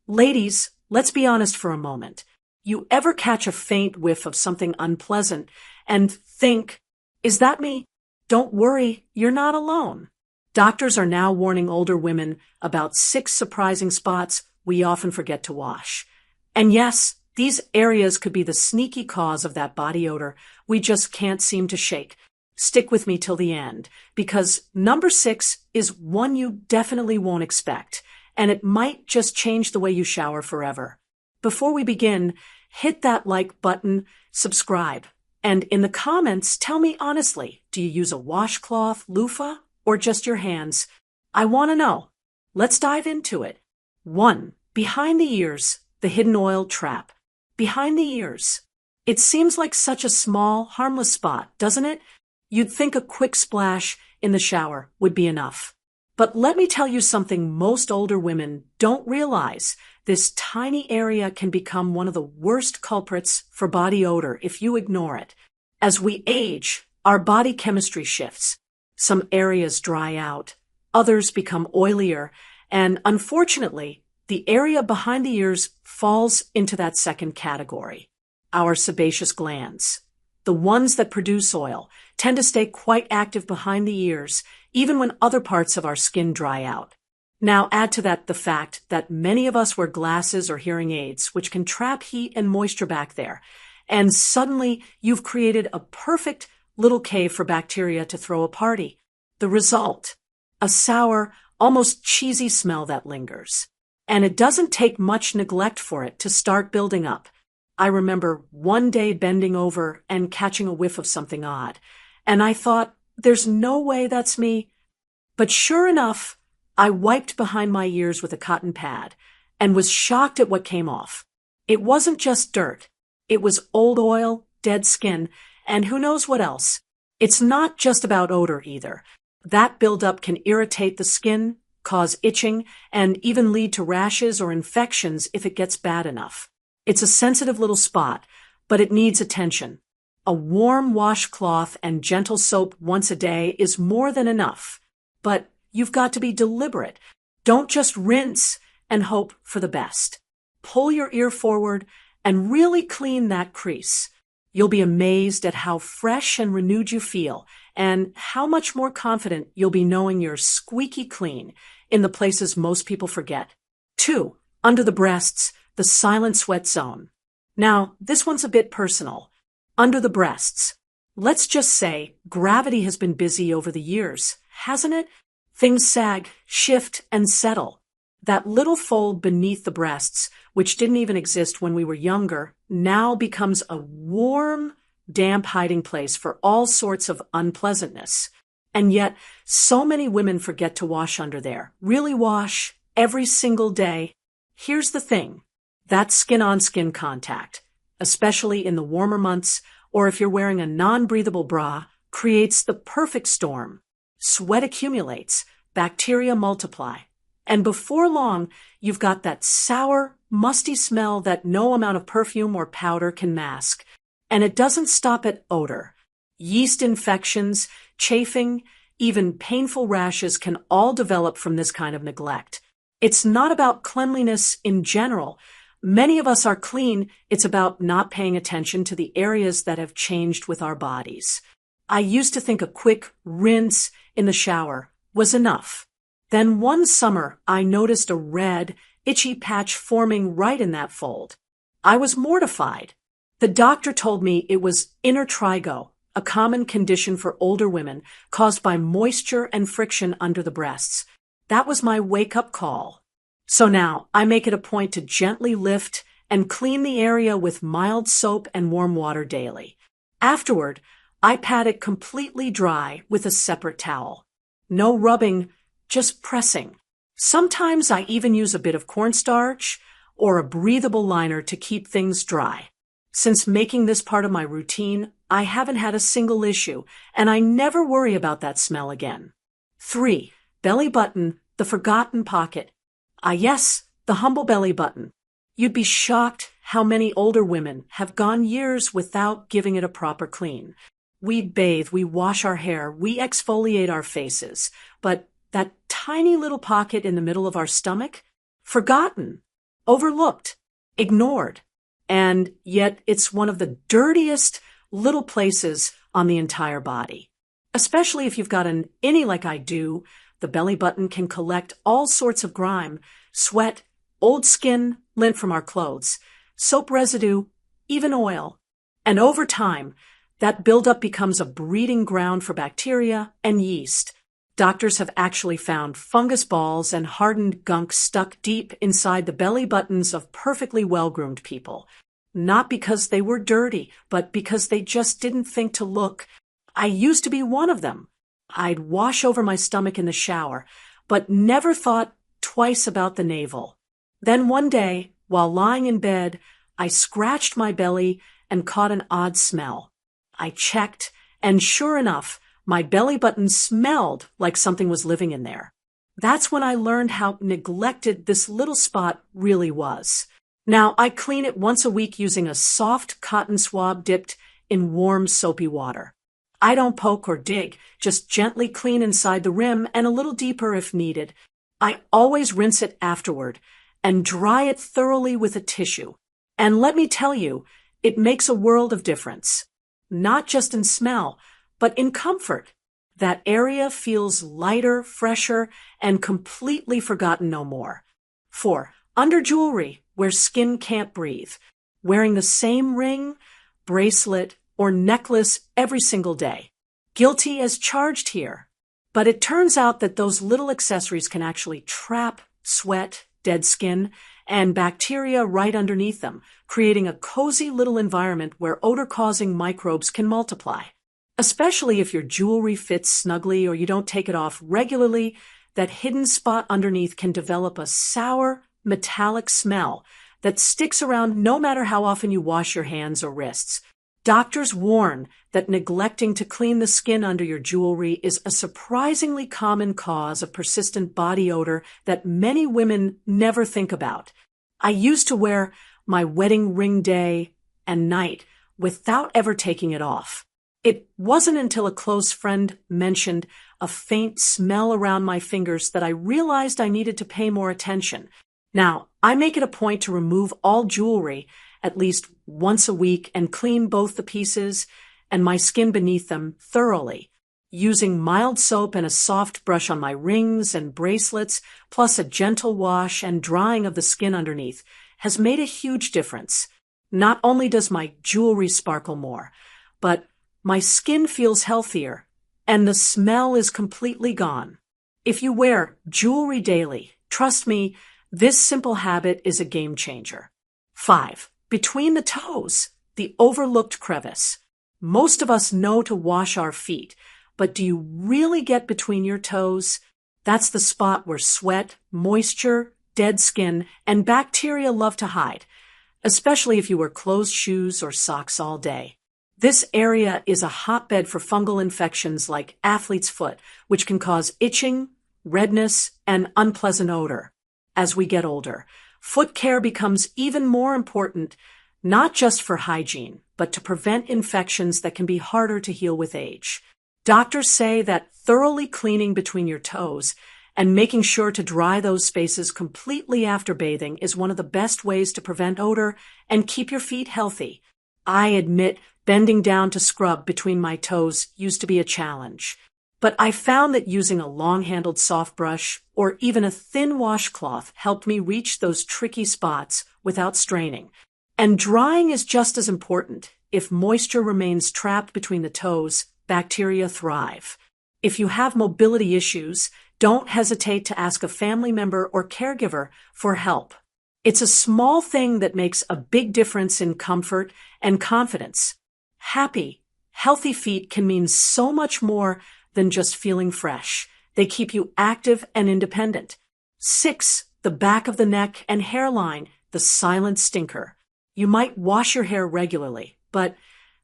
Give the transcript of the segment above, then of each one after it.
Ladies, let's be honest for a moment. You ever catch a faint whiff of something unpleasant and think, is that me? Don't worry, you're not alone. Doctors are now warning older women about 6 surprising spots we often forget to wash. And yes, these areas could be the sneaky cause of that body odor we just can't seem to shake. Stick with me till the end, because number 6 is one you definitely won't expect, and it might just change the way you shower forever. Before we begin, hit that like button, subscribe, and in the comments, tell me honestly, do you use a washcloth, loofah, or just your hands? I want to know. Let's dive into it. 1. Behind the ears, the hidden oil trap. Behind the ears. It seems like such a small, harmless spot, doesn't it? You'd think a quick splash in the shower would be enough. But let me tell you something most older women don't realize. This tiny area can become one of the worst culprits for body odor if you ignore it. As we age, our body chemistry shifts. Some areas dry out, others become oilier, and unfortunately, the area behind the ears falls into that second category. Our sebaceous glands, the ones that produce oil, tend to stay quite active behind the ears, even when other parts of our skin dry out. Now add to that the fact that many of us wear glasses or hearing aids, which can trap heat and moisture back there, and suddenly you've created a perfect little cave for bacteria to throw a party. The result? A sour, almost cheesy smell that lingers. And it doesn't take much neglect for it to start building up. I remember one day bending over and catching a whiff of something odd, and I thought, there's no way that's me. But sure enough, I wiped behind my ears with a cotton pad and was shocked at what came off. It wasn't just dirt. It was old oil, dead skin, and who knows what else. It's not just about odor either. That buildup can irritate the skin, cause itching, and even lead to rashes or infections if it gets bad enough. It's a sensitive little spot, but it needs attention. A warm washcloth and gentle soap once a day is more than enough. But you've got to be deliberate. Don't just rinse and hope for the best. Pull your ear forward and really clean that crease. You'll be amazed at how fresh and renewed you feel, and how much more confident you'll be knowing you're squeaky clean in the places most people forget. 2. Under the breasts, the silent sweat zone. Now, this one's a bit personal. Under the breasts. Let's just say gravity has been busy over the years, hasn't it? Things sag, shift, and settle. That little fold beneath the breasts, which didn't even exist when we were younger, now becomes a warm, damp hiding place for all sorts of unpleasantness. And yet, so many women forget to wash under there. Really wash every single day. Here's the thing. That skin-on-skin contact, especially in the warmer months, or if you're wearing a non-breathable bra, creates the perfect storm. Sweat accumulates, bacteria multiply, and before long, you've got that sour, musty smell that no amount of perfume or powder can mask. And it doesn't stop at odor. Yeast infections, chafing, even painful rashes can all develop from this kind of neglect. It's not about cleanliness in general. Many of us are clean. It's about not paying attention to the areas that have changed with our bodies. I used to think a quick rinse in the shower was enough. Then one summer, I noticed a red, itchy patch forming right in that fold. I was mortified. The doctor told me it was intertrigo, a common condition for older women caused by moisture and friction under the breasts. That was my wake-up call. So now I make it a point to gently lift and clean the area with mild soap and warm water daily. Afterward, I pat it completely dry with a separate towel. No rubbing, just pressing. Sometimes I even use a bit of cornstarch or a breathable liner to keep things dry. Since making this part of my routine, I haven't had a single issue, and I never worry about that smell again. 3. Belly button, the forgotten pocket. Yes, the humble belly button. You'd be shocked how many older women have gone years without giving it a proper clean. We bathe, we wash our hair, we exfoliate our faces, but that tiny little pocket in the middle of our stomach? Forgotten. overlooked, ignored, and yet it's one of the dirtiest little places on the entire body. Especially if you've got an innie like I do, the belly button can collect all sorts of grime, sweat, old skin, lint from our clothes, soap residue, even oil. And over time, that buildup becomes a breeding ground for bacteria and yeast. Doctors have actually found fungus balls and hardened gunk stuck deep inside the belly buttons of perfectly well-groomed people. Not because they were dirty, but because they just didn't think to look. I used to be one of them. I'd wash over my stomach in the shower, but never thought twice about the navel. Then one day, while lying in bed, I scratched my belly and caught an odd smell. I checked, and sure enough, my belly button smelled like something was living in there. That's when I learned how neglected this little spot really was. Now, I clean it once a week using a soft cotton swab dipped in warm, soapy water. I don't poke or dig, just gently clean inside the rim and a little deeper if needed. I always rinse it afterward and dry it thoroughly with a tissue. And let me tell you, it makes a world of difference. Not just in smell, but in comfort. That area feels lighter, fresher, and completely forgotten no more. 4. Under jewelry, where skin can't breathe. Wearing the same ring, bracelet, or necklace every single day. Guilty as charged here. But it turns out that those little accessories can actually trap sweat, dead skin, and bacteria right underneath them, creating a cozy little environment where odor-causing microbes can multiply. Especially if your jewelry fits snugly or you don't take it off regularly, that hidden spot underneath can develop a sour, metallic smell that sticks around no matter how often you wash your hands or wrists. Doctors warn that neglecting to clean the skin under your jewelry is a surprisingly common cause of persistent body odor that many women never think about. I used to wear my wedding ring day and night without ever taking it off. It wasn't until a close friend mentioned a faint smell around my fingers that I realized I needed to pay more attention. Now, I make it a point to remove all jewelry at least once a week and clean both the pieces and my skin beneath them thoroughly, using mild soap and a soft brush on my rings and bracelets, plus a gentle wash and drying of the skin underneath, has made a huge difference. Not only does my jewelry sparkle more, but my skin feels healthier, and the smell is completely gone. If you wear jewelry daily, trust me, this simple habit is a game changer. 5. Between the toes, the overlooked crevice. Most of us know to wash our feet, but do you really get between your toes? That's the spot where sweat, moisture, dead skin, and bacteria love to hide, especially if you wear closed shoes or socks all day. This area is a hotbed for fungal infections like athlete's foot, which can cause itching, redness, and unpleasant odor. As we get older, foot care becomes even more important, not just for hygiene, but to prevent infections that can be harder to heal with age. Doctors say that thoroughly cleaning between your toes and making sure to dry those spaces completely after bathing is one of the best ways to prevent odor and keep your feet healthy. I admit bending down to scrub between my toes used to be a challenge, but I found that using a long-handled soft brush or even a thin washcloth helped me reach those tricky spots without straining. And drying is just as important. If moisture remains trapped between the toes, bacteria thrive. If you have mobility issues, don't hesitate to ask a family member or caregiver for help. It's a small thing that makes a big difference in comfort and confidence. Happy, healthy feet can mean so much more than just feeling fresh. They keep you active and independent. 6. The back of the neck and hairline, the silent stinker. You might wash your hair regularly, but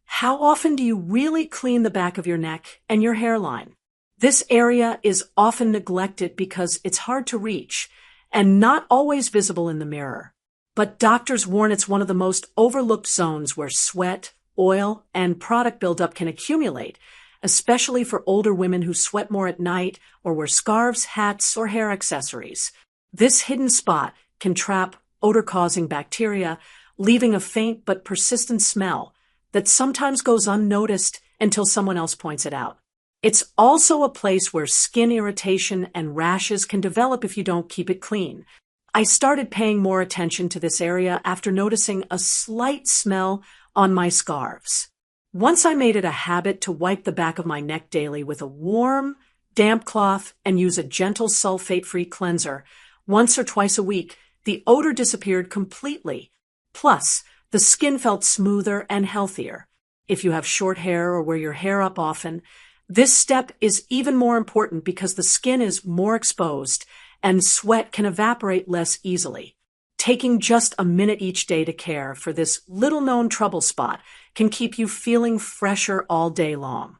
how often do you really clean the back of your neck and your hairline? This area is often neglected because it's hard to reach and not always visible in the mirror. But doctors warn it's one of the most overlooked zones where sweat, oil, and product buildup can accumulate, especially for older women who sweat more at night or wear scarves, hats, or hair accessories. This hidden spot can trap odor-causing bacteria, leaving a faint but persistent smell that sometimes goes unnoticed until someone else points it out. It's also a place where skin irritation and rashes can develop if you don't keep it clean. I started paying more attention to this area after noticing a slight smell on my scarves. Once I made it a habit to wipe the back of my neck daily with a warm, damp cloth and use a gentle sulfate-free cleanser once or twice a week, the odor disappeared completely. Plus, the skin felt smoother and healthier. If you have short hair or wear your hair up often, this step is even more important because the skin is more exposed and sweat can evaporate less easily. Taking just a minute each day to care for this little-known trouble spot can keep you feeling fresher all day long.